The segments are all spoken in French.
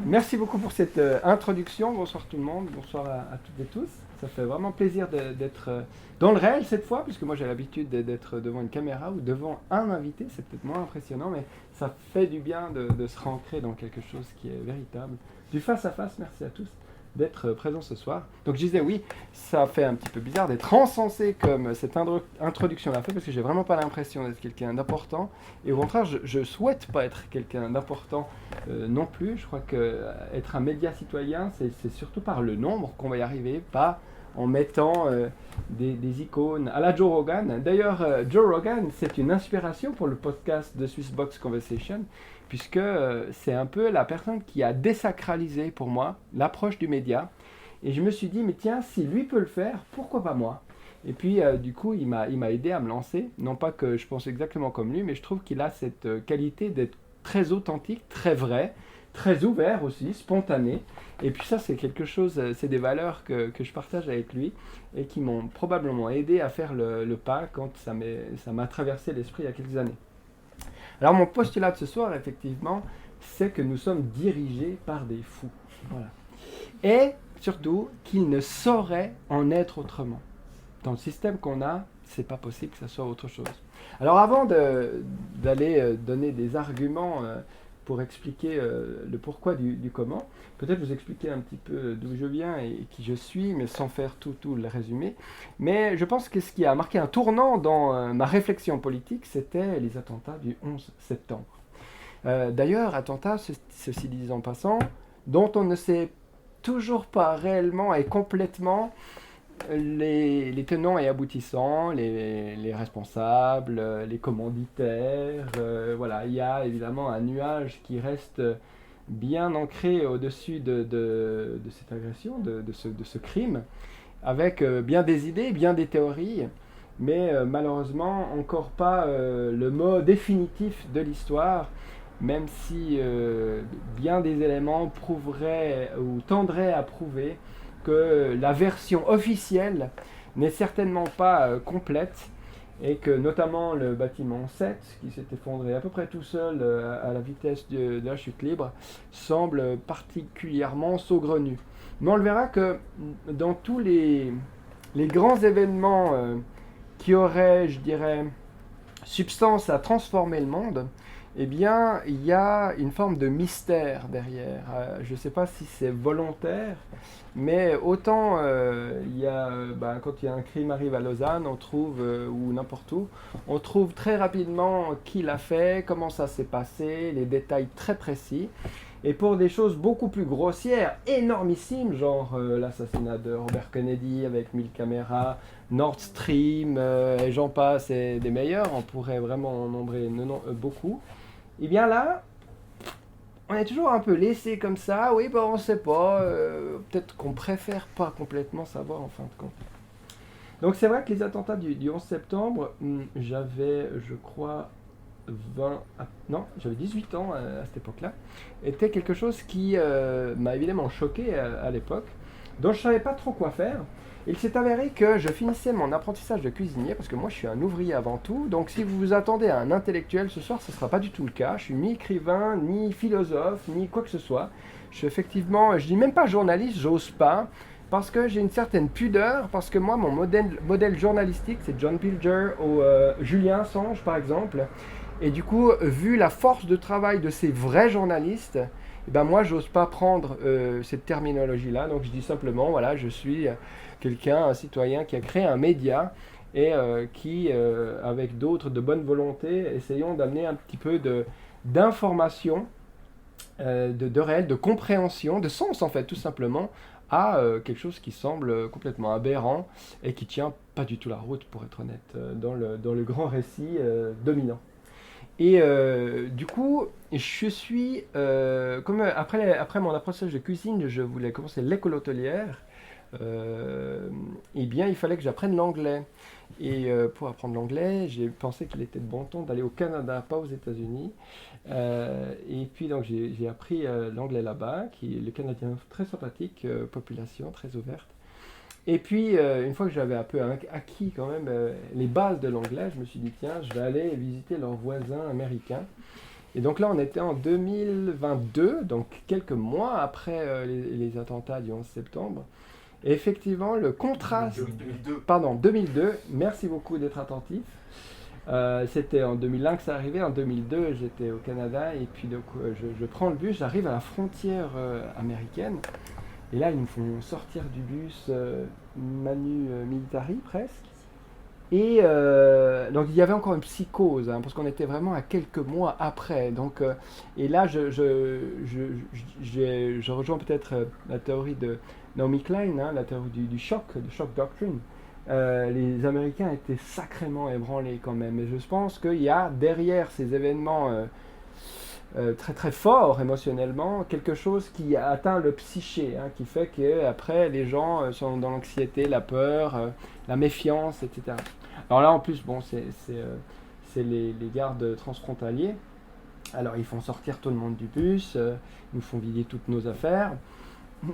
Merci beaucoup pour cette introduction. Bonsoir tout le monde, bonsoir à toutes et tous. Ça fait vraiment plaisir d'être dans le réel cette fois, puisque moi j'ai l'habitude d'être devant une caméra ou devant un invité. C'est peut-être moins impressionnant, mais ça fait du bien de se rancrer dans quelque chose qui est véritable. Du face à face, merci à tous d'être présents ce soir. Donc je disais oui, ça fait un petit peu bizarre d'être encensé comme cette introduction l'a fait, parce que j'ai vraiment pas l'impression d'être quelqu'un d'important. Et au contraire, je souhaite pas être quelqu'un d'important non plus. Je crois que être un média citoyen, c'est surtout par le nombre qu'on va y arriver, pas en mettant des icônes à la Joe Rogan. D'ailleurs, Joe Rogan, c'est une inspiration pour le podcast de Swissbox Conversation, puisque c'est un peu la personne qui a désacralisé pour moi l'approche du média. Et je me suis dit, mais tiens, si lui peut le faire, pourquoi pas moi? Et puis, du coup, il m'a aidé à me lancer. Non pas que je pense exactement comme lui, mais je trouve qu'il a cette qualité d'être très authentique, très vrai, très ouvert aussi, spontané. Et puis ça, c'est quelque chose, c'est des valeurs que je partage avec lui et qui m'ont probablement aidé à faire le pas quand ça m'a traversé l'esprit il y a quelques années. Alors mon postulat de ce soir, effectivement, c'est que nous sommes dirigés par des fous. Voilà. Et surtout qu'il ne saurait en être autrement. Dans le système qu'on a, c'est pas possible que ça soit autre chose. Alors avant d'aller donner des arguments pour expliquer le pourquoi du comment, peut-être vous expliquer un petit peu d'où je viens et qui je suis, mais sans faire tout le résumé. Mais je pense que ce qui a marqué un tournant dans ma réflexion politique, c'était les attentats du 11 septembre. D'ailleurs, attentats, ceci dit en passant, dont on ne sait toujours pas réellement et complètement les tenants et aboutissants, les responsables, les commanditaires. Voilà, il y a évidemment un nuage qui reste bien ancré au-dessus de cette agression, de ce crime, avec bien des idées, bien des théories, mais malheureusement encore pas le mot définitif de l'histoire, même si bien des éléments prouveraient ou tendraient à prouver que la version officielle n'est certainement pas complète et que notamment le bâtiment 7, qui s'est effondré à peu près tout seul à la vitesse de la chute libre, semble particulièrement saugrenu. Mais on le verra que dans tous les grands événements qui auraient, je dirais, substance à transformer le monde, eh bien, il y a une forme de mystère derrière. Je ne sais pas si c'est volontaire, mais autant quand il y a un crime arrive à Lausanne, on trouve, ou n'importe où, on trouve très rapidement qui l'a fait, comment ça s'est passé, les détails très précis. Et pour des choses beaucoup plus grossières, énormissimes, genre l'assassinat de Robert Kennedy avec 1000 caméras, Nord Stream, et j'en passe, et des meilleurs, on pourrait vraiment en nombrer beaucoup. Et bien là, on est toujours un peu laissé comme ça, oui, on ne sait pas, peut-être qu'on préfère pas complètement savoir en fin de compte. Donc c'est vrai que les attentats du 11 septembre, j'avais, je crois, j'avais 18 ans à cette époque-là, était quelque chose qui m'a évidemment choqué à l'époque, dont je ne savais pas trop quoi faire. Il s'est avéré que je finissais mon apprentissage de cuisinier, parce que moi je suis un ouvrier avant tout, donc si vous vous attendez à un intellectuel ce soir, ce ne sera pas du tout le cas. Je suis ni écrivain, ni philosophe, ni quoi que ce soit. Je suis effectivement, je dis même pas journaliste, j'ose pas, parce que j'ai une certaine pudeur, parce que moi mon modèle journalistique c'est John Pilger ou Julien Assange par exemple. Et du coup, vu la force de travail de ces vrais journalistes, eh ben moi, j'ose pas prendre cette terminologie-là. Donc, je dis simplement, voilà, je suis quelqu'un, un citoyen qui a créé un média et qui, avec d'autres de bonne volonté, essayons d'amener un petit peu d'information, de réel, de compréhension, de sens en fait, tout simplement, à quelque chose qui semble complètement aberrant et qui tient pas du tout la route, pour être honnête, dans le grand récit dominant. Et du coup, je suis, comme après mon apprentissage de cuisine, je voulais commencer l'école hôtelière. Eh bien, il fallait que j'apprenne l'anglais. Et pour apprendre l'anglais, j'ai pensé qu'il était de bon ton d'aller au Canada, pas aux États-Unis. Et puis, donc, j'ai appris l'anglais là-bas, qui est le Canadien très sympathique, population très ouverte. Et puis, une fois que j'avais un peu acquis quand même les bases de l'anglais, je me suis dit, tiens, je vais aller visiter leurs voisins américains. Et donc là, on était en 2022, donc quelques mois après les attentats du 11 septembre. Et effectivement, le contraste... 2002. Pardon, 2002, merci beaucoup d'être attentif. C'était en 2001 que ça arrivait, en 2002 j'étais au Canada et puis donc, je prends le bus, j'arrive à la frontière américaine et là ils me font sortir du bus manu militari presque et donc il y avait encore une psychose hein, parce qu'on était vraiment à quelques mois après donc, et là je rejoins peut-être la théorie de Naomi Klein, hein, la théorie du choc, de shock doctrine. Les Américains étaient sacrément ébranlés quand même. Et je pense qu'il y a derrière ces événements très très forts émotionnellement quelque chose qui atteint le psyché, hein, qui fait qu'après les gens sont dans l'anxiété, la peur, la méfiance, etc. Alors là en plus, bon, c'est les gardes transfrontaliers. Alors ils font sortir tout le monde du bus, ils nous font vider toutes nos affaires.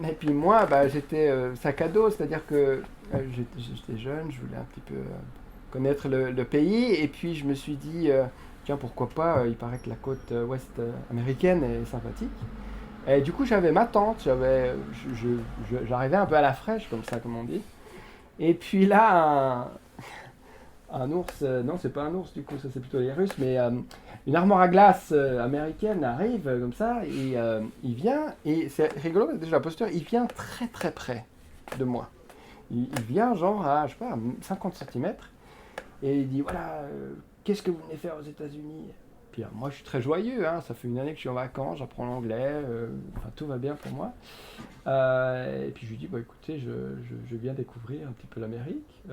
Et puis moi, bah, j'étais sac à dos, c'est-à-dire que j'étais jeune, je voulais un petit peu connaître le pays, et puis je me suis dit, tiens, pourquoi pas, il paraît que la côte ouest américaine est sympathique. Et du coup, j'avais ma tante, j'arrivais un peu à la fraîche, comme ça, comme on dit. Et puis là, un ours, non, c'est pas un ours, du coup, ça c'est plutôt les Russes, mais une armoire à glace américaine arrive comme ça, et il vient, et c'est rigolo, déjà la posture, il vient très très près de moi. Il vient genre à, je sais pas, 50 cm, et il dit, voilà, qu'est-ce que vous venez faire aux États-Unis? Puis moi je suis très joyeux, hein, ça fait une année que je suis en vacances, j'apprends l'anglais, enfin, tout va bien pour moi. Et puis je lui dis, bah, écoutez, je viens découvrir un petit peu l'Amérique.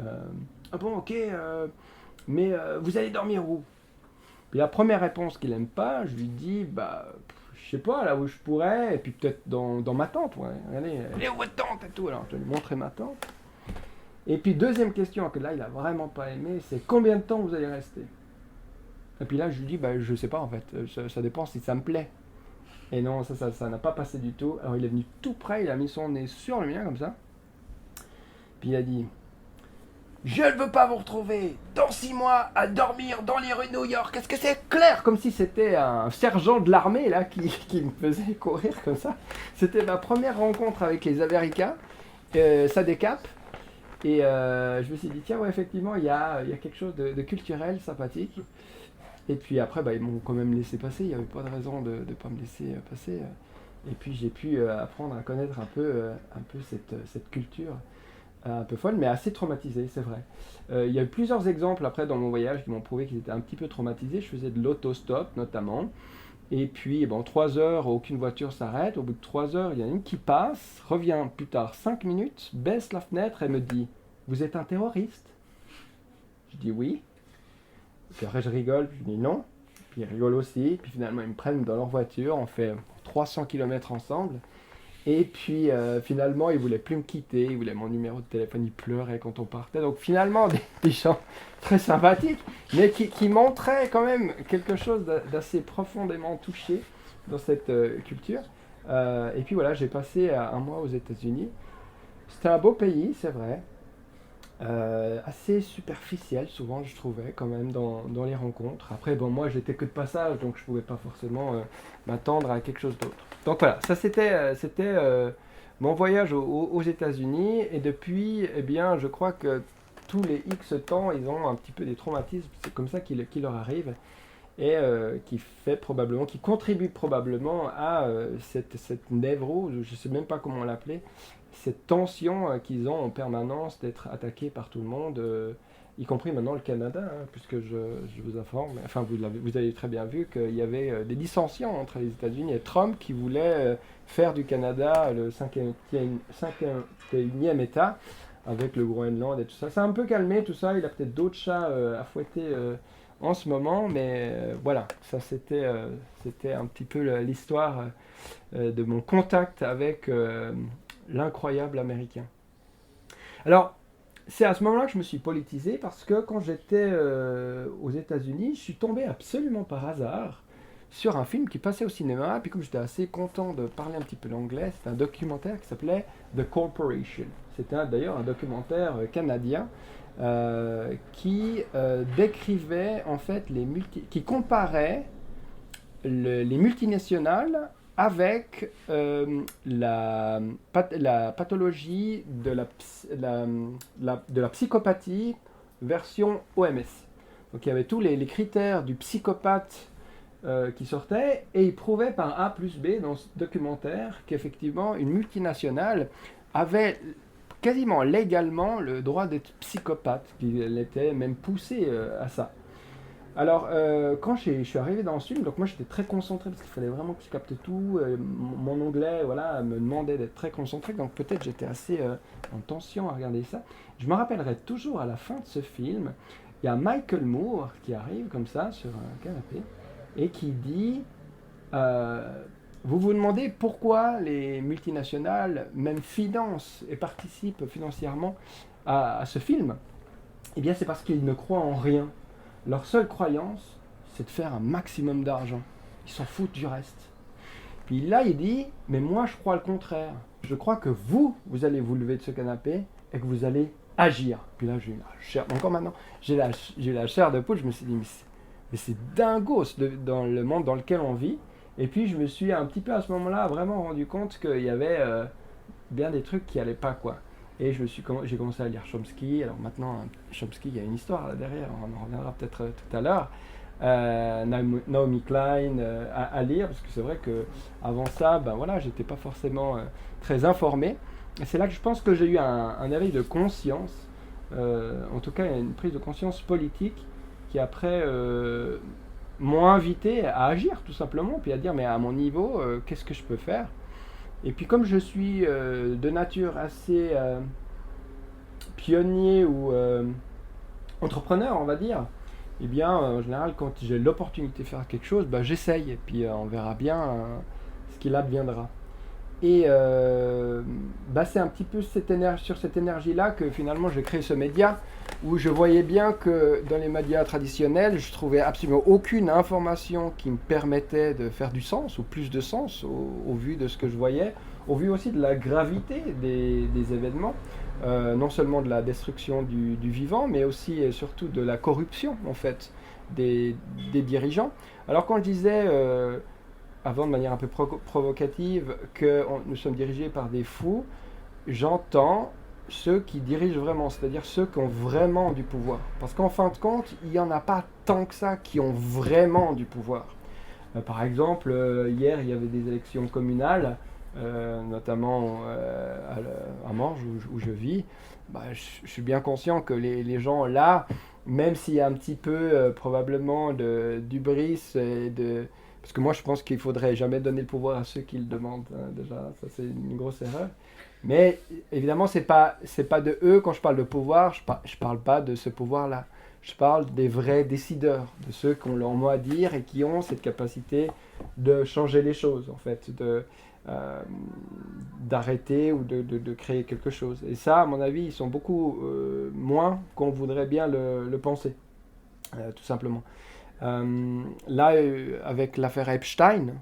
Ah bon, ok, mais vous allez dormir où? Puis la première réponse qu'il aime pas, je lui dis, bah, je sais pas, là où je pourrais, et puis peut-être dans ma tente, ouais. Regardez, elle est où votre tente et tout? Alors je vais lui montrer ma tente. Et puis deuxième question, que là il a vraiment pas aimé, c'est combien de temps vous allez rester? Et puis là je lui dis, bah, je sais pas en fait, ça dépend si ça me plaît. Et non, ça n'a pas passé du tout. Alors il est venu tout près, il a mis son nez sur le mien comme ça. Puis il a dit, je ne veux pas vous retrouver dans 6 mois à dormir dans les rues de New York. Est-ce que c'est clair? Comme si c'était un sergent de l'armée là qui me faisait courir comme ça. C'était ma première rencontre avec les Américains. Ça décape. Et je me suis dit, tiens, ouais, effectivement, il y a quelque chose de culturel, sympathique. Et puis après, bah, ils m'ont quand même laissé passer. Il n'y avait pas de raison de ne pas me laisser passer. Et puis j'ai pu apprendre à connaître un peu cette culture. Un peu folle, mais assez traumatisée, c'est vrai. Il y a eu plusieurs exemples après dans mon voyage qui m'ont prouvé qu'ils étaient un petit peu traumatisés. Je faisais de l'autostop notamment. Et puis, bon, 3 heures, aucune voiture s'arrête. Au bout de 3 heures, il y en a une qui passe, revient plus tard 5 minutes, baisse la fenêtre et me dit, vous êtes un terroriste? Je dis oui. Puis après, je rigole, je dis non. Puis ils rigolent aussi. Puis finalement, ils me prennent dans leur voiture. On fait 300 km ensemble. Et puis finalement, il voulait plus me quitter, il voulait mon numéro de téléphone, il pleurait quand on partait. Donc finalement, des gens très sympathiques, mais qui montraient quand même quelque chose d'assez profondément touché dans cette culture. Et puis voilà, j'ai passé un mois aux États-Unis. C'était un beau pays, c'est vrai. Assez superficiel souvent, je trouvais, quand même, dans les rencontres. Après, bon, moi, j'étais que de passage, donc je pouvais pas forcément m'attendre à quelque chose d'autre. Donc voilà, ça c'était mon voyage aux États-Unis. Et depuis, eh bien, je crois que tous les X temps, ils ont un petit peu des traumatismes. C'est comme ça qui leur arrive. Et qui contribue probablement à cette névrose, je ne sais même pas comment l'appeler, cette tension qu'ils ont en permanence d'être attaqués par tout le monde, y compris maintenant le Canada, hein, puisque je vous informe, enfin vous avez très bien vu qu'il y avait des dissensions entre les États-Unis et Trump qui voulait faire du Canada le 51e État avec le Groenland et tout ça. C'est un peu calmé tout ça, il a peut-être d'autres chats à fouetter en ce moment, mais voilà, ça c'était un petit peu l'histoire de mon contact avec l'incroyable américain. Alors, c'est à ce moment-là que je me suis politisé parce que quand j'étais aux États-Unis, je suis tombé absolument par hasard sur un film qui passait au cinéma, et puis comme j'étais assez content de parler un petit peu l'anglais, c'était un documentaire qui s'appelait The Corporation. C'était d'ailleurs un documentaire canadien qui décrivait en fait qui comparait les multinationales avec la pathologie de la psychopathie version OMS. Donc il y avait tous les critères du psychopathe qui sortaient et ils prouvaient par A plus B dans ce documentaire qu'effectivement une multinationale avait quasiment légalement le droit d'être psychopathe, qu'il était même poussé à ça. Alors, quand je suis arrivé dans ce film, donc moi j'étais très concentré parce qu'il fallait vraiment que je capte tout. Mon anglais, voilà, me demandait d'être très concentré, donc peut-être j'étais assez en tension à regarder ça. Je me rappellerai toujours à la fin de ce film, il y a Michael Moore qui arrive comme ça sur un canapé et qui dit vous vous demandez pourquoi les multinationales même financent et participent financièrement à ce film. Eh bien, c'est parce qu'ils ne croient en rien. Leur seule croyance, c'est de faire un maximum d'argent. Ils s'en foutent du reste. Puis là, il dit, mais moi, je crois le contraire. Je crois que vous allez vous lever de ce canapé et que vous allez agir. Puis là, j'ai eu la chair, encore maintenant, j'ai la chair de poule. Je me suis dit, mais c'est dingos dans le monde dans lequel on vit. Et puis, je me suis un petit peu à ce moment-là vraiment rendu compte qu'il y avait bien des trucs qui n'allaient pas, quoi. Et j'ai commencé à lire Chomsky. Alors maintenant, Chomsky, il y a une histoire là derrière, on en reviendra peut-être tout à l'heure. Naomi Klein à lire, parce que c'est vrai qu'avant ça, ben voilà, j'étais pas forcément très informé. Et c'est là que je pense que j'ai eu un éveil de conscience, en tout cas une prise de conscience politique, qui après m'ont invité à agir tout simplement, puis à dire mais à mon niveau, qu'est-ce que je peux faire? Et puis comme je suis de nature assez pionnier ou entrepreneur, on va dire, eh bien en général quand j'ai l'opportunité de faire quelque chose, bah, j'essaye et puis on verra bien ce qu'il adviendra. Et bah, c'est un petit peu sur cette énergie-là que finalement j'ai créé ce média où je voyais bien que dans les médias traditionnels, je trouvais absolument aucune information qui me permettait de faire du sens ou plus de sens au vu de ce que je voyais, au vu aussi de la gravité des événements, non seulement de la destruction du vivant, mais aussi et surtout de la corruption en fait des dirigeants. Alors quand je disais avant de manière un peu provocative que nous sommes dirigés par des fous, j'entends ceux qui dirigent vraiment, c'est-à-dire ceux qui ont vraiment du pouvoir. Parce qu'en fin de compte, il n'y en a pas tant que ça qui ont vraiment du pouvoir. Par exemple, hier, il y avait des élections communales, notamment à Morges, où je vis. Bah, je suis bien conscient que les gens là, même s'il y a un petit peu probablement d'hubris et de... Parce que moi, je pense qu'il ne faudrait jamais donner le pouvoir à ceux qui le demandent. Hein, déjà, ça c'est une grosse erreur. Mais évidemment, c'est pas de eux, quand je parle de pouvoir, je parle pas de ce pouvoir-là. Je parle des vrais décideurs, de ceux qui ont leur mot à dire et qui ont cette capacité de changer les choses, en fait, d'arrêter ou de créer quelque chose. Et ça, à mon avis, ils sont beaucoup moins qu'on voudrait bien le penser, tout simplement. Là, avec l'affaire Epstein,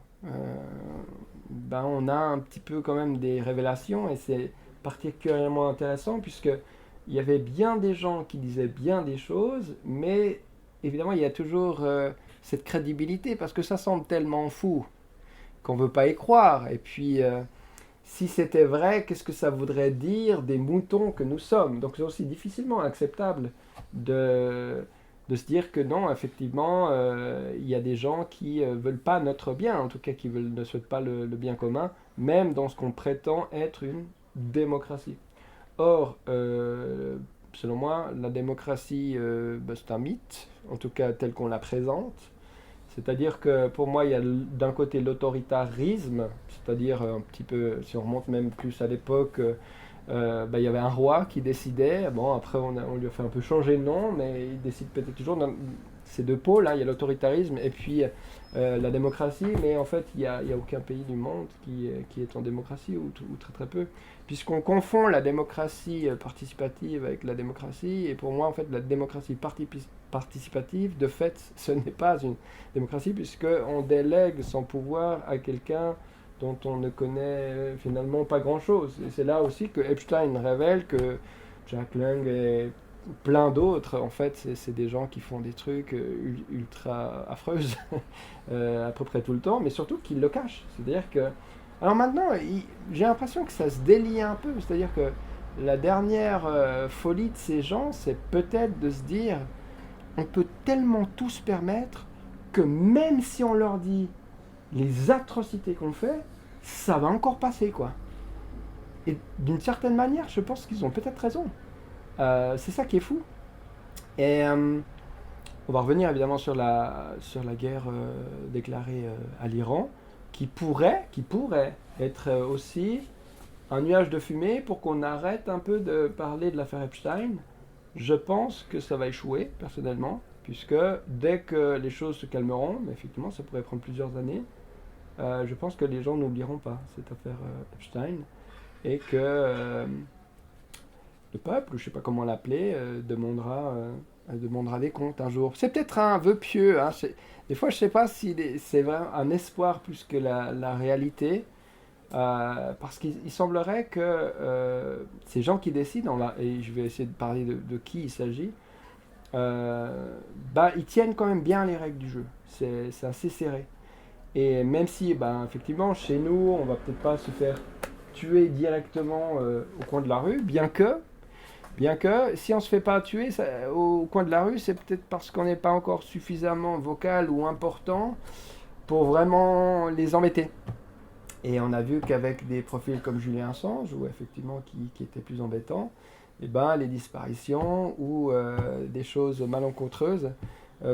ben, on a un petit peu quand même des révélations et c'est particulièrement intéressant puisque il y avait bien des gens qui disaient bien des choses, mais évidemment il y a toujours cette crédibilité parce que ça semble tellement fou qu'on ne veut pas y croire. Et puis si c'était vrai, qu'est-ce que ça voudrait dire des moutons que nous sommes? Donc c'est aussi difficilement acceptable de se dire que non, effectivement, il y a des gens qui ne veulent pas notre bien, en tout cas qui ne souhaitent pas le bien commun, même dans ce qu'on prétend être une démocratie. Or, selon moi, la démocratie, ben, c'est un mythe, en tout cas tel qu'on la présente. C'est-à-dire que pour moi, il y a d'un côté l'autoritarisme, c'est-à-dire un petit peu, si on remonte même plus à l'époque, bah, il y avait un roi qui décidait. Bon, après, on lui a fait un peu changer de nom, mais il décide peut-être toujours dans ces deux pôles. Hein, il y a l'autoritarisme et puis la démocratie, mais en fait, il y a aucun pays du monde qui est en démocratie, ou très très peu. Puisqu'on confond la démocratie participative avec la démocratie, et pour moi, en fait, la démocratie participative, de fait, ce n'est pas une démocratie, puisqu'on délègue son pouvoir à quelqu'un dont on ne connaît finalement pas grand-chose. Et c'est là aussi que Epstein révèle que Jack Lang est plein d'autres, en fait, c'est des gens qui font des trucs ultra affreuses à peu près tout le temps, mais surtout qu'ils le cachent. C'est-à-dire que... Alors maintenant, j'ai l'impression que ça se délie un peu. C'est-à-dire que la dernière folie de ces gens, c'est peut-être de se dire, on peut tellement tout se permettre que même si on leur dit les atrocités qu'on fait, ça va encore passer, quoi. Et d'une certaine manière, je pense qu'ils ont peut-être raison. C'est ça qui est fou. Et on va revenir évidemment sur la guerre déclarée à l'Iran, qui pourrait être aussi un nuage de fumée pour qu'on arrête un peu de parler de l'affaire Epstein. Je pense que ça va échouer, personnellement, puisque dès que les choses se calmeront, mais effectivement ça pourrait prendre plusieurs années, je pense que les gens n'oublieront pas cette affaire Epstein, et que le peuple, je ne sais pas comment l'appeler, demandera des comptes un jour. C'est peut-être un vœu pieux. Hein. Des fois, je ne sais pas si c'est vraiment un espoir plus que la réalité. Parce qu'il semblerait que ces gens qui décident, et je vais essayer de parler de qui il s'agit, ils tiennent quand même bien les règles du jeu. C'est assez serré. Et même si, effectivement, chez nous, on va peut-être pas se faire tuer directement au coin de la rue, bien que si on se fait pas tuer au coin de la rue, c'est peut-être parce qu'on n'est pas encore suffisamment vocal ou important pour vraiment les embêter. Et on a vu qu'avec des profils comme Julien Assange, ou effectivement qui étaient plus embêtants, les disparitions ou des choses malencontreuses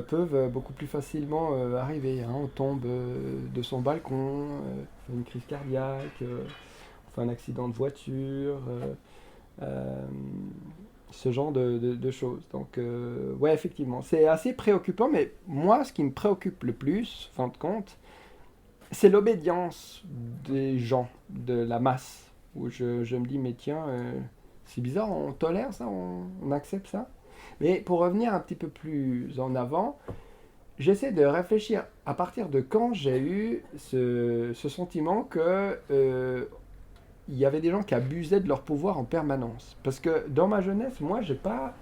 peuvent beaucoup plus facilement arriver. Hein. On tombe de son balcon, on fait une crise cardiaque, on fait un accident de voiture, ce genre de choses. Donc, ouais, effectivement, c'est assez préoccupant, mais moi, ce qui me préoccupe le plus, fin de compte, c'est l'obédience des gens, de la masse, où je me dis, mais tiens, c'est bizarre, on tolère ça, on accepte ça. Mais pour revenir un petit peu plus en avant, j'essaie de réfléchir à partir de quand j'ai eu ce sentiment que il y avait des gens qui abusaient de leur pouvoir en permanence. Parce que dans ma jeunesse, moi, j'ai pas...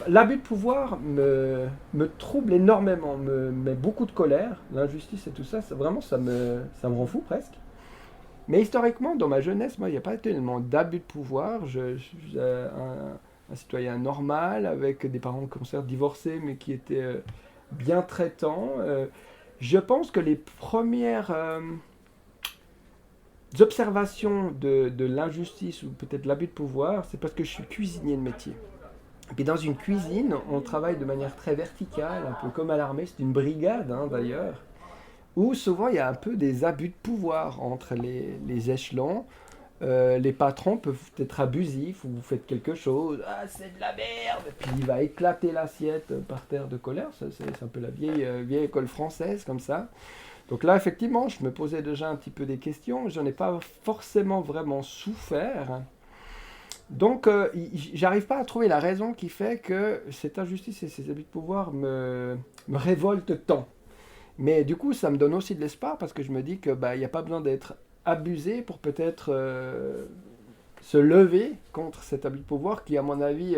L'abus de pouvoir me trouble énormément, me met beaucoup de colère, l'injustice et tout ça, vraiment, ça me rend fou presque. Mais historiquement, dans ma jeunesse, moi, il n'y a pas tellement d'abus de pouvoir. Je suis un citoyen normal, avec des parents qui ont certes divorcé, mais qui étaient bien traitants. Je pense que les premières observations de l'injustice ou peut-être l'abus de pouvoir, c'est parce que je suis cuisinier de métier. Et puis dans une cuisine, on travaille de manière très verticale, un peu comme à l'armée, c'est une brigade d'ailleurs, où souvent il y a un peu des abus de pouvoir entre les échelons. Les patrons peuvent être abusifs, ou vous faites quelque chose, ah c'est de la merde, et puis il va éclater l'assiette par terre de colère, c'est un peu la vieille école française comme ça. Donc là effectivement je me posais déjà un petit peu des questions, j'en ai pas forcément vraiment souffert. Donc, j'arrive pas à trouver la raison qui fait que cette injustice et ces abus de pouvoir me révoltent tant. Mais du coup, ça me donne aussi de l'espoir parce que je me dis que il n'y a pas besoin d'être abusé pour peut-être se lever contre cet abus de pouvoir qui, à mon avis,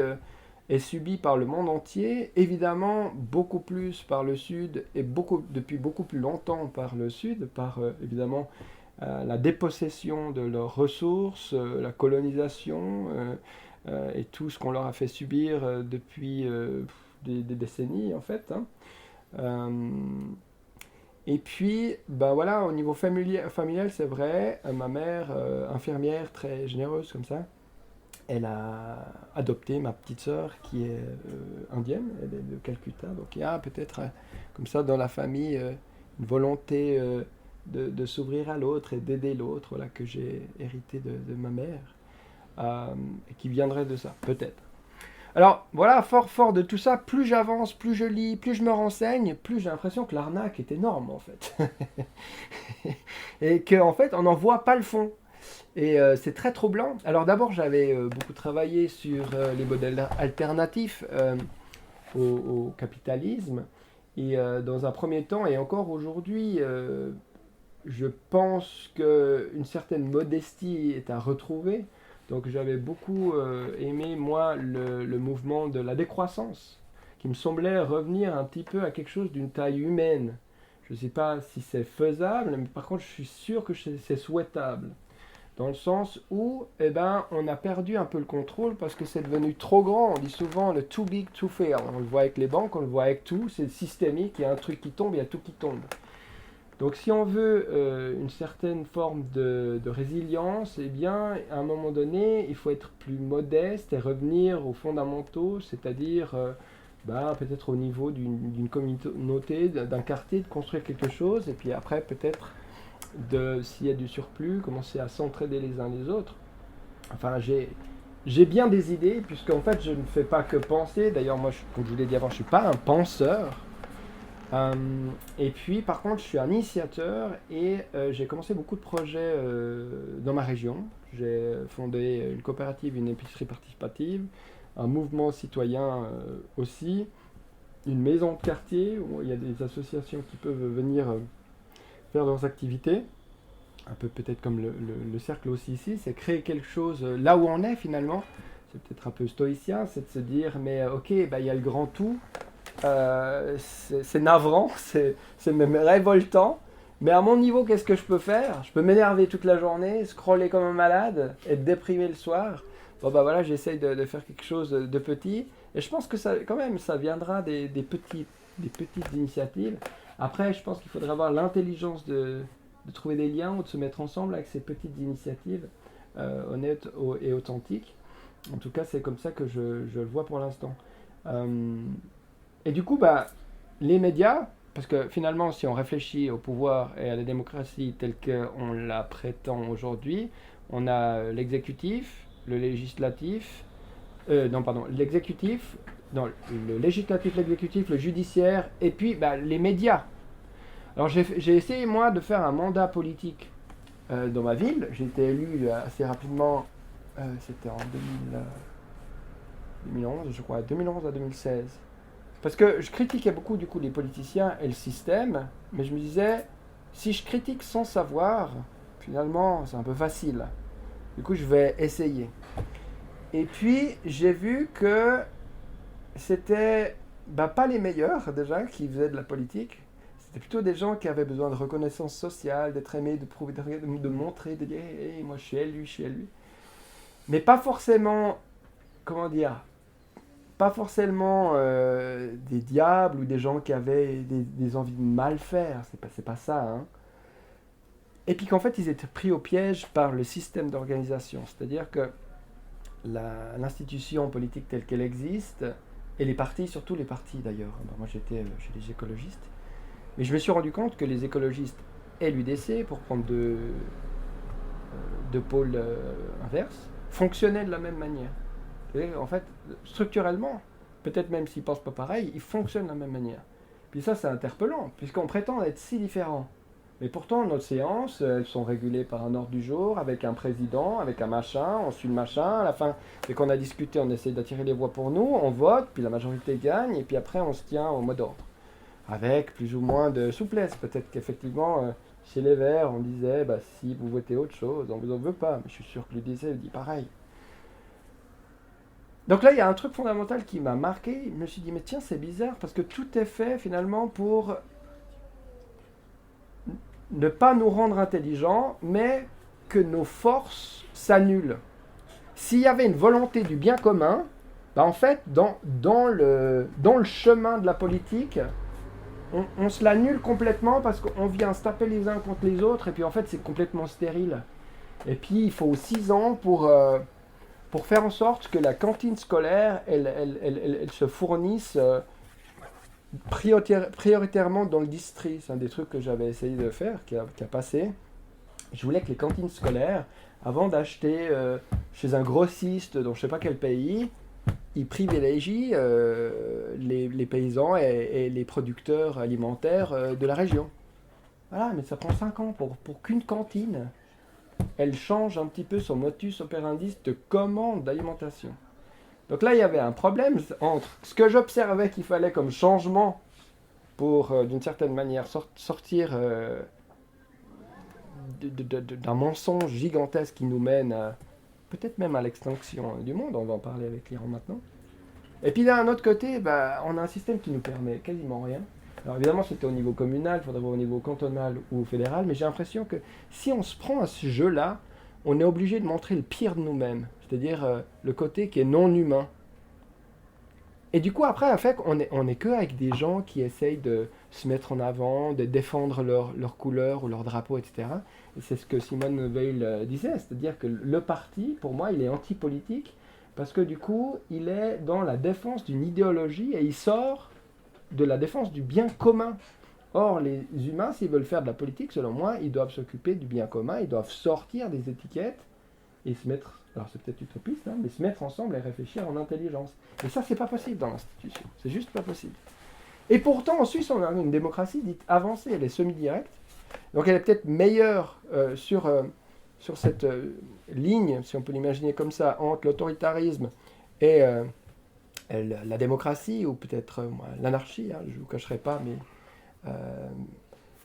est subi par le monde entier. Évidemment, beaucoup plus par le Sud et depuis beaucoup plus longtemps par le Sud, par évidemment la dépossession de leurs ressources, la colonisation et tout ce qu'on leur a fait subir depuis des décennies en fait. Hein. Et puis, voilà, au niveau familial, c'est vrai, ma mère, infirmière très généreuse comme ça, elle a adopté ma petite sœur qui est indienne, elle est de Calcutta, donc il y a peut-être comme ça dans la famille une volonté de s'ouvrir à l'autre et d'aider l'autre, voilà, que j'ai hérité de ma mère, et qui viendrait de ça, peut-être. Alors voilà, fort de tout ça, plus j'avance, plus je lis, plus je me renseigne, plus j'ai l'impression que l'arnaque est énorme en fait. Et qu'en fait on n'en voit pas le fond. Et c'est très troublant. Alors d'abord j'avais beaucoup travaillé sur les modèles alternatifs au capitalisme. Et dans un premier temps, et encore aujourd'hui, je pense qu'une certaine modestie est à retrouver Donc j'avais beaucoup aimé, moi, le mouvement de la décroissance, qui me semblait revenir un petit peu à quelque chose d'une taille humaine. Je ne sais pas si c'est faisable, mais par contre, je suis sûr que c'est souhaitable. Dans le sens où, eh ben, on a perdu un peu le contrôle parce que c'est devenu trop grand. On dit souvent le too big to fail. On le voit avec les banques, on le voit avec tout. C'est systémique, il y a un truc qui tombe, il y a tout qui tombe. Donc si on veut une certaine forme de résilience, eh bien, à un moment donné, il faut être plus modeste et revenir aux fondamentaux, c'est-à-dire peut-être au niveau d'une communauté, d'un quartier, de construire quelque chose, et puis après peut-être, s'il y a du surplus, commencer à s'entraider les uns les autres. Enfin, j'ai bien des idées, puisqu'en fait, je ne fais pas que penser. D'ailleurs, moi, comme je vous l'ai dit avant, je ne suis pas un penseur. Euh, et puis, par contre, je suis un initiateur et j'ai commencé beaucoup de projets dans ma région. J'ai fondé une coopérative, une épicerie participative, un mouvement citoyen aussi, une maison de quartier où il y a des associations qui peuvent venir faire leurs activités. Un peu peut-être comme le cercle aussi ici, c'est créer quelque chose là où on est finalement. C'est peut-être un peu stoïcien, c'est de se dire, mais ok, bah, il y a le grand tout. C'est navrant, c'est même révoltant. Mais à mon niveau, qu'est-ce que je peux faire? Je peux m'énerver toute la journée, scroller comme un malade, être déprimé le soir. Bon bah voilà, j'essaye de faire quelque chose de petit. Et je pense que ça, quand même, ça viendra des petites initiatives. Après, je pense qu'il faudrait avoir l'intelligence de trouver des liens ou de se mettre ensemble avec ces petites initiatives honnêtes et authentiques. En tout cas, c'est comme ça que je le vois pour l'instant. Euh, et du coup, bah, les médias, parce que finalement, si on réfléchit au pouvoir et à la démocratie telle qu'on la prétend aujourd'hui, on a l'exécutif, le législatif, non, pardon, l'exécutif, non, le législatif, l'exécutif, le judiciaire, et puis bah, les médias. Alors j'ai essayé, moi, de faire un mandat politique dans ma ville. J'ai été élu assez rapidement, c'était en 2011, je crois, 2011 à 2016. Parce que je critiquais beaucoup du coup les politiciens et le système, mais je me disais, si je critique sans savoir, finalement c'est un peu facile. Du coup je vais essayer. Et puis j'ai vu que c'était pas les meilleurs déjà qui faisaient de la politique. C'était plutôt des gens qui avaient besoin de reconnaissance sociale, d'être aimés, de prouver, de montrer, de dire hey, moi je suis élu, je suis élu. Mais pas forcément, comment dire, pas forcément des diables ou des gens qui avaient des envies de mal faire, c'est pas ça. Hein. Et puis qu'en fait, ils étaient pris au piège par le système d'organisation. C'est-à-dire que l'institution politique telle qu'elle existe, et les partis, surtout les partis d'ailleurs, moi j'étais chez les écologistes, mais je me suis rendu compte que les écologistes et l'UDC, pour prendre deux pôles inverses, fonctionnaient de la même manière. Et en fait, structurellement, peut-être même s'ils ne pensent pas pareil, ils fonctionnent de la même manière. Puis ça, c'est interpellant, puisqu'on prétend être si différents. Mais pourtant, nos séances, elles sont régulées par un ordre du jour, avec un président, avec un machin, on suit le machin. À la fin, dès qu'on a discuté, on essaie d'attirer les voix pour nous, on vote, puis la majorité gagne, et puis après, on se tient au mot d'ordre. Avec plus ou moins de souplesse. Peut-être qu'effectivement, chez les Verts, on disait, si vous votez autre chose, on ne vous en veut pas. Mais je suis sûr que l'UDC dit pareil. Donc là, il y a un truc fondamental qui m'a marqué. Je me suis dit, mais tiens, c'est bizarre, parce que tout est fait finalement pour ne pas nous rendre intelligents, mais que nos forces s'annulent. S'il y avait une volonté du bien commun, en fait, dans le chemin de la politique, on se l'annule complètement parce qu'on vient se taper les uns contre les autres, et puis en fait, c'est complètement stérile. Et puis, il faut 6 ans pour faire en sorte que la cantine scolaire, elle se fournisse prioritairement dans le district. C'est un des trucs que j'avais essayé de faire, qui a passé. Je voulais que les cantines scolaires, avant d'acheter chez un grossiste dans je ne sais pas quel pays, ils privilégient les paysans et les producteurs alimentaires de la région. Voilà, mais ça prend 5 ans pour qu'une cantine, elle change un petit peu son modus operandi de commande d'alimentation. Donc là, il y avait un problème entre ce que j'observais qu'il fallait comme changement pour, d'une certaine manière, sortir d'un mensonge gigantesque qui nous mène peut-être même à l'extinction du monde, on va en parler avec l'Iran maintenant. Et puis d'un autre côté, on a un système qui nous permet quasiment rien. Alors évidemment, c'était au niveau communal, il faudrait voir au niveau cantonal ou fédéral, mais j'ai l'impression que si on se prend à ce jeu-là, on est obligé de montrer le pire de nous-mêmes, c'est-à-dire le côté qui est non humain. Et du coup, après, en fait, on est que avec des gens qui essayent de se mettre en avant, de défendre leur couleur ou leur drapeau, etc. Et c'est ce que Simone Veil disait, c'est-à-dire que le parti, pour moi, il est anti-politique, parce que du coup, il est dans la défense d'une idéologie et il sort de la défense du bien commun. Or, les humains, s'ils veulent faire de la politique, selon moi, ils doivent s'occuper du bien commun, ils doivent sortir des étiquettes et se mettre, alors c'est peut-être utopiste, mais se mettre ensemble et réfléchir en intelligence. Et ça, c'est pas possible dans l'institution. C'est juste pas possible. Et pourtant, en Suisse, on a une démocratie dite avancée, elle est semi-directe. Donc elle est peut-être meilleure sur cette ligne, si on peut l'imaginer comme ça, entre l'autoritarisme et la démocratie, ou peut-être l'anarchie, je ne vous cacherai pas, mais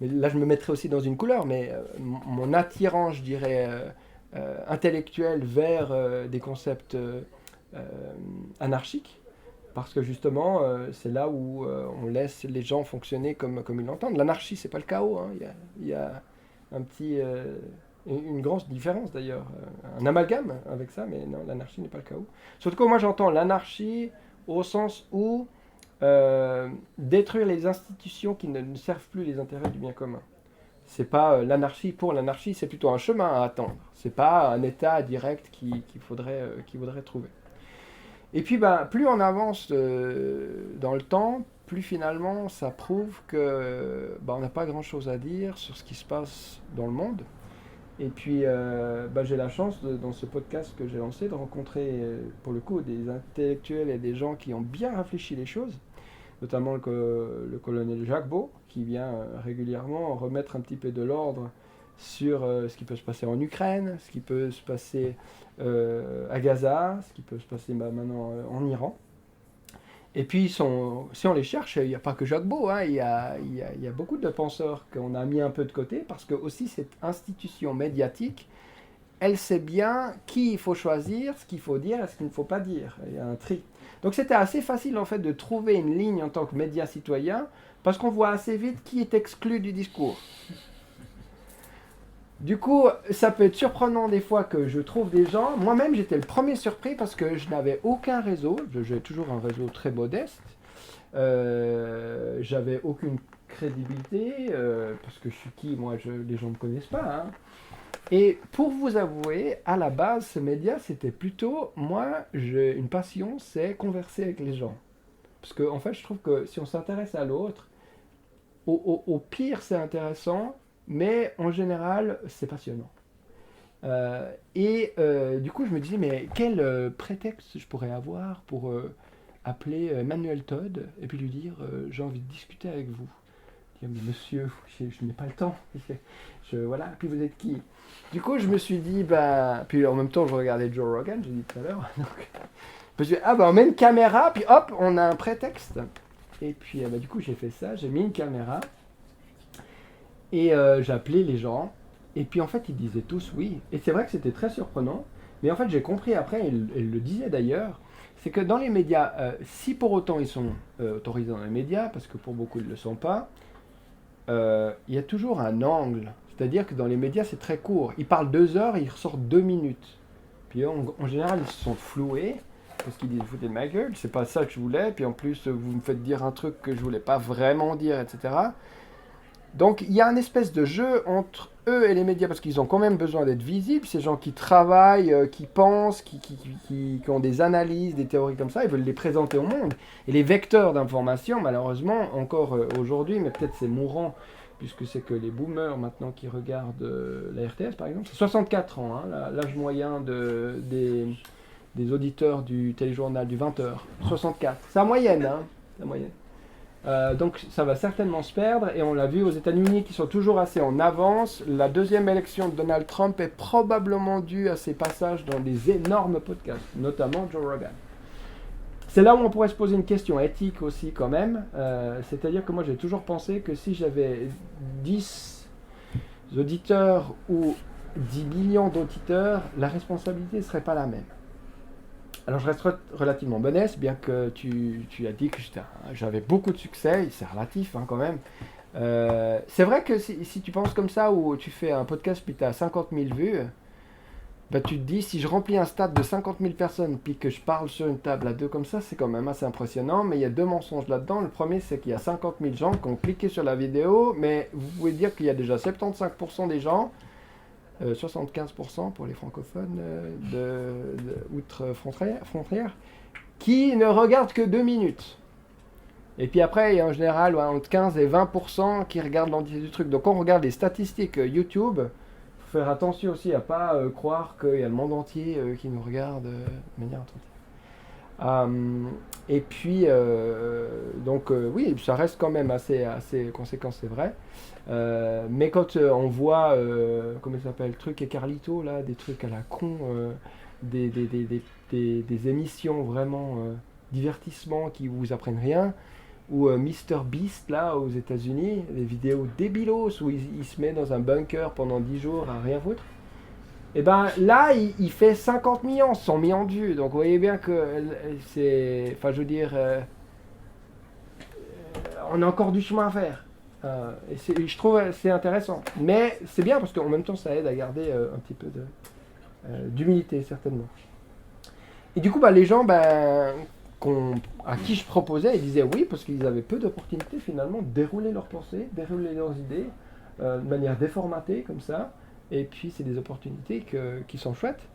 là je me mettrai aussi dans une couleur, mais mon attirant, je dirais, intellectuel vers des concepts anarchiques, parce que justement, c'est là où on laisse les gens fonctionner comme ils l'entendent. L'anarchie, c'est pas le chaos, il y a un petit... une grosse différence d'ailleurs, un amalgame avec ça, mais non, l'anarchie n'est pas le chaos. Surtout que moi j'entends l'anarchie au sens où détruire les institutions qui ne servent plus les intérêts du bien commun. C'est pas l'anarchie pour l'anarchie, c'est plutôt un chemin à attendre. C'est pas un état direct qu'il faudrait trouver. Et puis plus on avance dans le temps, plus finalement ça prouve que on n'a pas grand chose à dire sur ce qui se passe dans le monde. Et puis j'ai la chance dans ce podcast que j'ai lancé de rencontrer pour le coup des intellectuels et des gens qui ont bien réfléchi les choses, notamment le colonel Jacques Beau, qui vient régulièrement remettre un petit peu de l'ordre sur ce qui peut se passer en Ukraine, ce qui peut se passer à Gaza, ce qui peut se passer maintenant en Iran. Et puis, si on les cherche, il n'y a pas que Jacques Beau, il y a beaucoup de penseurs qu'on a mis un peu de côté, parce que aussi cette institution médiatique, elle sait bien qui il faut choisir, ce qu'il faut dire et ce qu'il ne faut pas dire. Il y a un tri. Donc c'était assez facile en fait de trouver une ligne en tant que média citoyen, parce qu'on voit assez vite qui est exclu du discours. Du coup, ça peut être surprenant des fois que je trouve des gens. Moi-même, j'étais le premier surpris parce que je n'avais aucun réseau. J'ai toujours un réseau très modeste. J'avais aucune crédibilité parce que je suis qui, moi, les gens ne me connaissent pas. Et pour vous avouer, à la base, ce média, c'était plutôt, moi, j'ai une passion, c'est converser avec les gens. Parce que, en fait, je trouve que si on s'intéresse à l'autre, au pire, c'est intéressant. Mais en général, c'est passionnant. Du coup, je me disais, mais quel prétexte je pourrais avoir pour appeler Emmanuel Todd et puis lui dire, j'ai envie de discuter avec vous. Je dis, mais monsieur, je n'ai pas le temps. Voilà, puis vous êtes qui? Du coup, je me suis dit, puis en même temps, je regardais Joe Rogan, j'ai dit tout à l'heure. Donc, je me suis dit, on met une caméra, puis hop, on a un prétexte. Et puis, du coup, j'ai fait ça, j'ai mis une caméra. Et j'ai appelé les gens, et puis en fait ils disaient tous oui. Et c'est vrai que c'était très surprenant, mais en fait j'ai compris après, et ils le disaient d'ailleurs, c'est que dans les médias, si pour autant ils sont autorisés dans les médias, parce que pour beaucoup ils ne le sont pas, il y a toujours un angle. C'est-à-dire que dans les médias c'est très court. Ils parlent 2 heures et ils ressortent 2 minutes. Puis en général ils se sont floués, parce qu'ils disent vous foutez de ma gueule, c'est pas ça que je voulais, puis en plus vous me faites dire un truc que je voulais pas vraiment dire, etc. Donc il y a une espèce de jeu entre eux et les médias, parce qu'ils ont quand même besoin d'être visibles, ces gens qui travaillent, qui pensent, qui ont des analyses, des théories comme ça, ils veulent les présenter au monde. Et les vecteurs d'information, malheureusement, encore aujourd'hui, mais peut-être c'est mourant, puisque c'est que les boomers maintenant qui regardent la RTS par exemple, c'est 64 ans, l'âge moyen des auditeurs du téléjournal du 20h, 64, c'est la moyenne, la moyenne. Donc ça va certainement se perdre, et on l'a vu aux États-Unis qui sont toujours assez en avance. La deuxième élection de Donald Trump est probablement due à ses passages dans des énormes podcasts, notamment Joe Rogan. C'est là où on pourrait se poser une question éthique aussi quand même, c'est-à-dire que moi j'ai toujours pensé que si j'avais 10 auditeurs ou 10 millions d'auditeurs, la responsabilité ne serait pas la même. Alors je reste relativement modeste, bien que tu as dit que j'avais beaucoup de succès, c'est relatif hein, quand même. C'est vrai que si tu penses comme ça, ou tu fais un podcast puis tu as 50 000 vues, bah, tu te dis, si je remplis un stade de 50 000 personnes, puis que je parle sur une table à deux comme ça, c'est quand même assez impressionnant, mais il y a deux mensonges là-dedans. Le premier, c'est qu'il y a 50 000 gens qui ont cliqué sur la vidéo, mais vous pouvez dire qu'il y a déjà 75% des gens, 75% pour les francophones outre-frontière, qui ne regardent que 2 minutes. Et puis après, il y a en général entre 15 et 20% qui regardent l'entier du truc. Donc quand on regarde les statistiques YouTube, faire attention aussi à pas croire qu'il y a le monde entier qui nous regarde de manière attentive. Et puis, donc oui, ça reste quand même assez conséquent, c'est vrai. Mais quand on voit, comment ça s'appelle, truc et Carlito, là, des trucs à la con, des émissions vraiment divertissement qui vous apprennent rien, ou Mr Beast là aux États-Unis, des vidéos débilos où il se met dans un bunker pendant 10 jours à rien foutre. Et ben là, il fait 50 millions, 100 millions de vues. Donc vous voyez bien que c'est. Enfin, je veux dire, on a encore du chemin à faire. Et je trouve c'est intéressant. Mais c'est bien parce qu'en même temps, ça aide à garder un petit peu d'humilité, certainement. Et du coup, les gens, à qui je proposais, ils disaient oui, parce qu'ils avaient peu d'opportunités finalement de dérouler leurs pensées, dérouler leurs idées de manière déformatée comme ça. Et puis c'est des opportunités qui sont chouettes.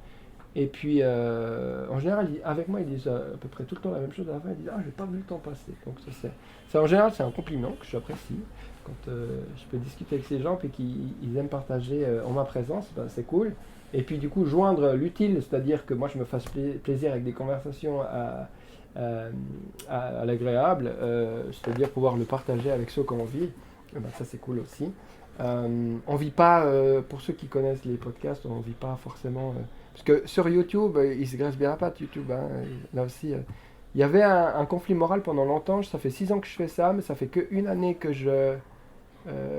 Et puis en général, avec moi, ils disent à peu près tout le temps la même chose à la fin. Ils disent ah, j'ai pas vu le temps passer. Donc ça en général, c'est un compliment que j'apprécie. Quand je peux discuter avec ces gens et qu'ils aiment partager en ma présence, c'est cool. Et puis du coup, joindre l'utile, c'est-à-dire que moi je me fasse plaisir avec des conversations à l'agréable, c'est-à-dire pouvoir le partager avec ceux qui en vivent, ça c'est cool aussi. On vit pas, pour ceux qui connaissent les podcasts, on vit pas forcément. Parce que sur YouTube, ils se graissent bien la patte, YouTube. Hein, là aussi, il y avait un conflit moral pendant longtemps. Ça fait 6 ans que je fais ça, mais ça fait qu'une année que je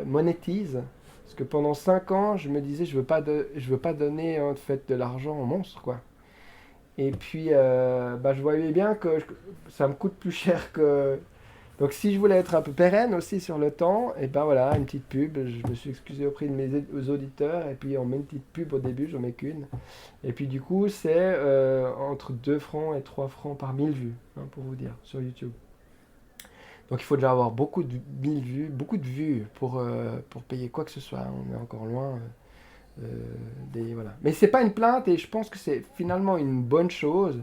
monétise. Parce que pendant 5 ans, je me disais, je veux pas donner en fait de l'argent aux monstres, quoi. Et puis, je voyais bien que ça me coûte plus cher que. Donc, si je voulais être un peu pérenne aussi sur le temps, et voilà, une petite pub. Je me suis excusé auprès de mes auditeurs, et puis on met une petite pub au début, j'en mets qu'une. Et puis, du coup, c'est entre 2 francs et 3 francs par 1000 vues, hein, pour vous dire, sur YouTube. Donc, il faut déjà avoir beaucoup de 1000 vues, beaucoup de vues pour payer quoi que ce soit. On est encore loin. Voilà. Mais c'est pas une plainte et je pense que c'est finalement une bonne chose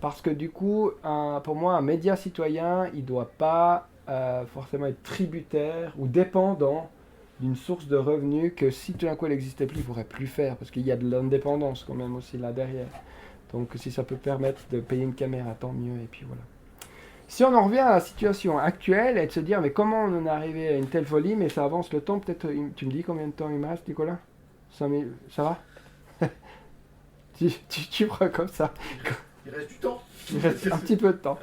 parce que du coup, pour moi, un média citoyen, il doit pas forcément être tributaire ou dépendant d'une source de revenus que si tout d'un coup elle n'existait plus, il ne pourrait plus faire parce qu'il y a de l'indépendance quand même aussi là derrière. Donc si ça peut permettre de payer une caméra, tant mieux. Et puis voilà. Si on en revient à la situation actuelle et de se dire mais comment on en est arrivé à une telle folie, mais ça avance le temps, peut-être tu me dis combien de temps il me reste, Nicolas? 5000, ça va? tu crois comme ça? Il reste du temps. Il reste un petit peu de temps.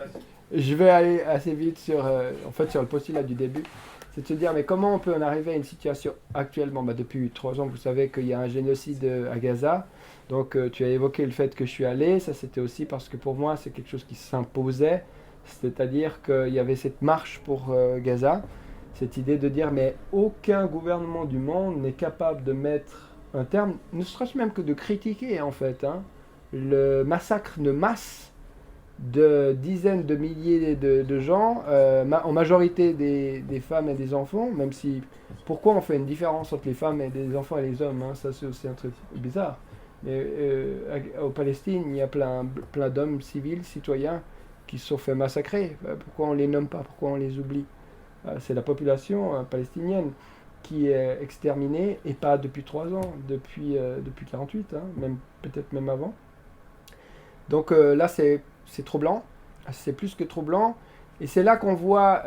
Je vais aller assez vite sur le postulat du début. C'est de se dire, mais comment on peut en arriver à une situation actuellement? Depuis 3 ans, vous savez qu'il y a un génocide à Gaza. Donc tu as évoqué le fait que je suis allé. Ça, c'était aussi parce que pour moi, c'est quelque chose qui s'imposait. C'est-à-dire qu'il y avait cette marche pour Gaza. Cette idée de dire, mais aucun gouvernement du monde n'est capable de mettre un terme, ne serait-ce même que de critiquer en fait, hein, le massacre de masse de dizaines de milliers de gens, en majorité des femmes et des enfants, même si, pourquoi on fait une différence entre les femmes et les enfants et les hommes, hein, ça c'est aussi un truc bizarre. Mais au Palestine, il y a plein d'hommes civils, citoyens, qui se sont fait massacrer. Pourquoi on les nomme pas? Pourquoi on les oublie? C'est la population palestinienne qui est exterminée, et pas depuis 3 ans, depuis 48, hein, peut-être même avant. Donc là, c'est troublant, c'est plus que troublant, et c'est là qu'on voit,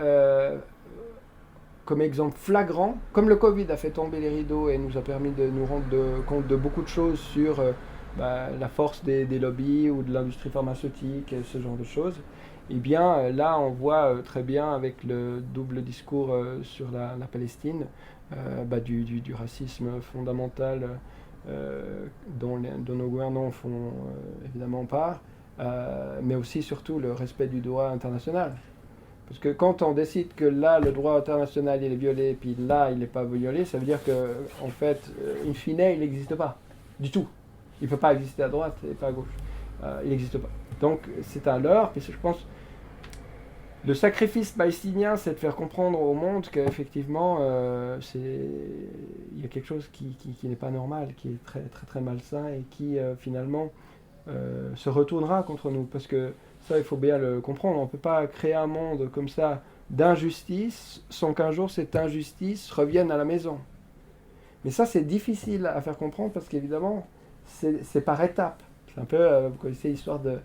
comme exemple flagrant, comme le Covid a fait tomber les rideaux et nous a permis de nous rendre compte de beaucoup de choses sur la force des lobbies ou de l'industrie pharmaceutique, et ce genre de choses. Et bien là, on voit très bien avec le double discours sur la Palestine, du racisme fondamental dont nos gouvernements font évidemment part, mais aussi surtout le respect du droit international. Parce que quand on décide que là, le droit international il est violé, puis là, il n'est pas violé, ça veut dire que, en fait, in fine, il n'existe pas du tout. Il ne peut pas exister à droite et pas à gauche. Il n'existe pas. Donc, c'est un leurre, puis je pense le sacrifice palestinien, c'est de faire comprendre au monde qu'effectivement, il y a quelque chose qui n'est pas normal, qui est très, très, très malsain et qui, finalement, se retournera contre nous. Parce que ça, il faut bien le comprendre. On ne peut pas créer un monde comme ça d'injustice sans qu'un jour cette injustice revienne à la maison. Mais ça, c'est difficile à faire comprendre parce qu'évidemment, c'est par étapes. C'est un peu, vous connaissez l'histoire de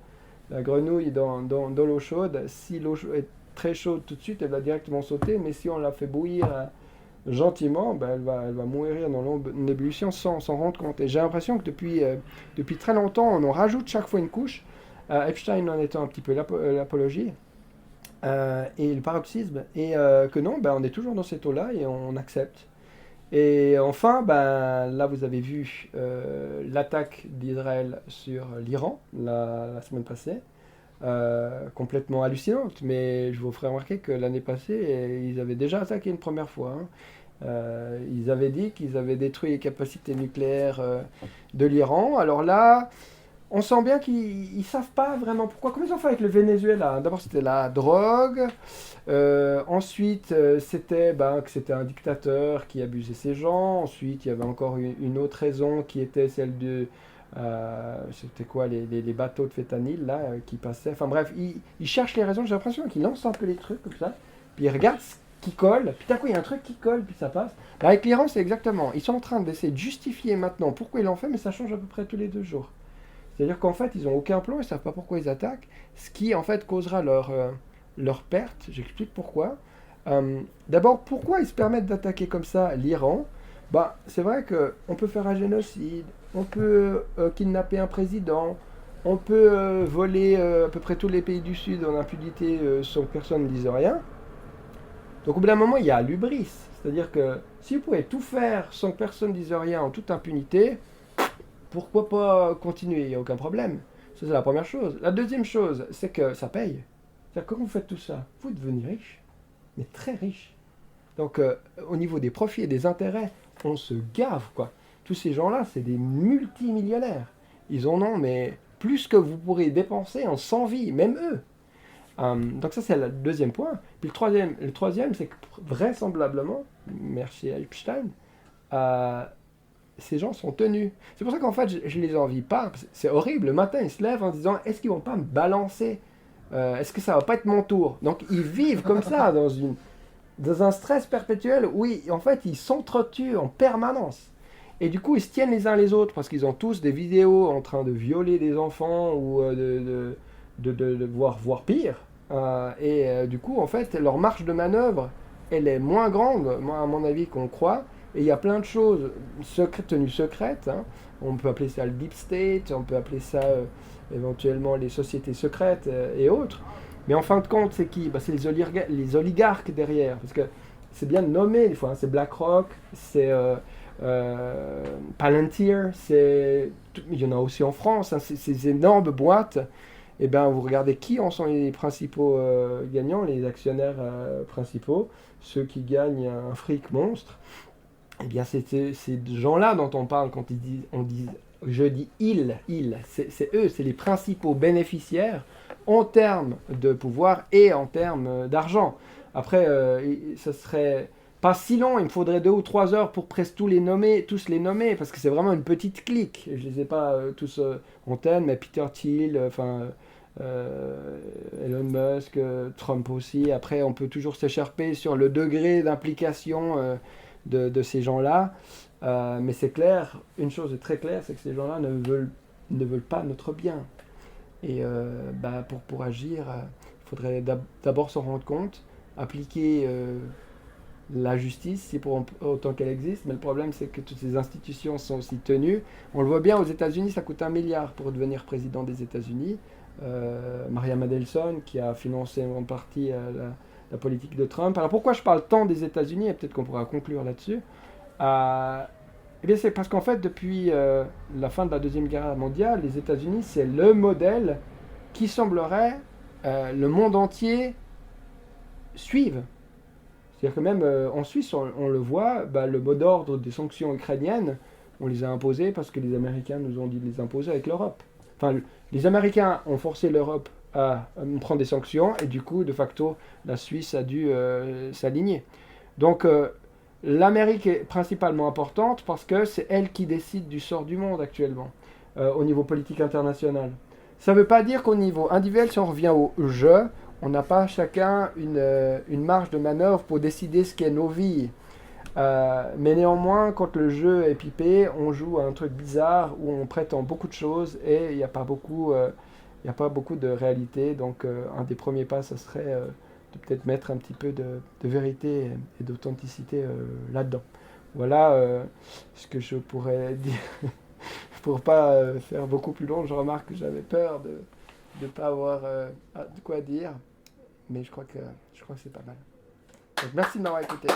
la grenouille dans l'eau chaude. Si l'eau est très chaude tout de suite, elle va directement sauter. Mais si on la fait bouillir gentiment, ben elle va mourir dans l'ébullition sans s'en rendre compte. Et j'ai l'impression que depuis très longtemps, on en rajoute chaque fois une couche. Epstein en étant un petit peu l'apologie et le paroxysme. Et que non, ben on est toujours dans cette eau-là et on accepte. Et enfin, ben, là vous avez vu l'attaque d'Israël sur l'Iran la semaine passée, complètement hallucinante, mais je vous ferai remarquer que l'année passée, ils avaient déjà attaqué une première fois. Ils avaient dit qu'ils avaient détruit les capacités nucléaires de l'Iran. Alors là, on sent bien qu'ils ne savent pas vraiment pourquoi. Comment ils ont fait avec le Venezuela? D'abord, c'était la drogue. Ensuite, c'était que c'était un dictateur qui abusait ses gens. Ensuite, il y avait encore une autre raison qui était celle de... c'était quoi, les bateaux de fentanyl là, qui passaient. Enfin bref, ils cherchent les raisons. J'ai l'impression qu'ils lancent un peu les trucs comme ça. Puis ils regardent ce qui colle. Puis d'un coup, il y a un truc qui colle, puis ça passe. Là, avec l'Iran, c'est exactement. Ils sont en train d'essayer de justifier maintenant pourquoi ils l'ont fait, mais ça change à peu près tous les 2 jours. C'est-à-dire qu'en fait, ils n'ont aucun plan, ils ne savent pas pourquoi ils attaquent, ce qui en fait causera leur perte. J'explique pourquoi. D'abord, pourquoi ils se permettent d'attaquer comme ça l'Iran? C'est vrai qu'on peut faire un génocide, on peut kidnapper un président, on peut voler à peu près tous les pays du Sud en impunité sans que personne ne dise rien. Donc au bout d'un moment, il y a l'hubris. C'est-à-dire que si vous pouvez tout faire sans que personne ne dise rien en toute impunité, pourquoi pas continuer? Il n'y a aucun problème. Ça, c'est la première chose. La deuxième chose, c'est que ça paye. C'est-à-dire que quand vous faites tout ça, vous devenez riche, mais très riche. Donc, au niveau des profits et des intérêts, on se gave, quoi. Tous ces gens-là, c'est des multimillionnaires. Ils en ont, mais plus que vous pourrez dépenser en 100 vies, même eux. Donc ça, c'est le deuxième point. Puis le troisième, c'est que vraisemblablement, merci à Epstein, ces gens sont tenus. C'est pour ça qu'en fait, je les envie pas. C'est horrible. Le matin, ils se lèvent en disant, est-ce qu'ils vont pas me balancer? Est-ce que ça va pas être mon tour? Donc, ils vivent comme ça, dans un stress perpétuel où, en fait, ils s'entretuent en permanence. Et du coup, ils se tiennent les uns les autres parce qu'ils ont tous des vidéos en train de violer des enfants ou voire pire. Du coup, en fait, leur marge de manœuvre, elle est moins grande, à mon avis, qu'on croit. Et il y a plein de choses tenues secrètes. Hein. On peut appeler ça le deep state, on peut appeler ça éventuellement les sociétés secrètes et autres. Mais en fin de compte, c'est qui? C'est les oligarques derrière. Parce que c'est bien de nommer des fois. Hein. C'est BlackRock, c'est Palantir, il y en a aussi en France. Hein. Ces énormes boîtes. Et bien, vous regardez qui en sont les principaux gagnants, les actionnaires principaux, ceux qui gagnent un fric monstre. Eh bien, c'est ces gens-là dont on parle quand je dis c'est eux, c'est les principaux bénéficiaires en termes de pouvoir et en termes d'argent. Après, ça serait pas si long, il me faudrait 2 ou 3 heures pour presque tous les nommer, parce que c'est vraiment une petite clique. Je les ai pas tous en tête, mais Peter Thiel, Elon Musk, Trump aussi. Après, on peut toujours s'écharper sur le degré d'implication de ces gens-là. Mais c'est clair, une chose est très claire, c'est que ces gens-là ne veulent pas notre bien. Et pour agir, il faudrait d'abord s'en rendre compte, appliquer la justice, si pour autant qu'elle existe. Mais le problème, c'est que toutes ces institutions sont aussi tenues. On le voit bien aux États-Unis, ça coûte 1 milliard pour devenir président des États-Unis. Maria Mandelson, qui a financé en partie la politique de Trump. Alors pourquoi je parle tant des États-Unis, et peut-être qu'on pourra conclure là-dessus. Eh bien, c'est parce qu'en fait, depuis la fin de la Deuxième Guerre mondiale, les États-Unis, c'est le modèle qui semblerait le monde entier suive. C'est-à-dire que même en Suisse, on le voit, bah, le mot d'ordre des sanctions ukrainiennes, on les a imposées parce que les Américains nous ont dit de les imposer avec l'Europe. Enfin, les Américains ont forcé l'Europe à prendre des sanctions et du coup, de facto, la Suisse a dû s'aligner. Donc, l'Amérique est principalement importante parce que c'est elle qui décide du sort du monde actuellement, au niveau politique international. Ça ne veut pas dire qu'au niveau individuel, si on revient au jeu, on n'a pas chacun une marge de manœuvre pour décider ce qu'est nos vies. Mais néanmoins, quand le jeu est pipé, on joue à un truc bizarre où on prétend beaucoup de choses et il n'y a pas beaucoup, y a pas beaucoup de réalité. Donc, un des premiers pas, ça serait de peut-être mettre un petit peu de vérité et d'authenticité là-dedans. Voilà ce que je pourrais dire. Pour pas faire beaucoup plus long, je remarque que j'avais peur de ne pas avoir de quoi dire. Mais je crois que c'est pas mal. Donc, merci de m'avoir écouté.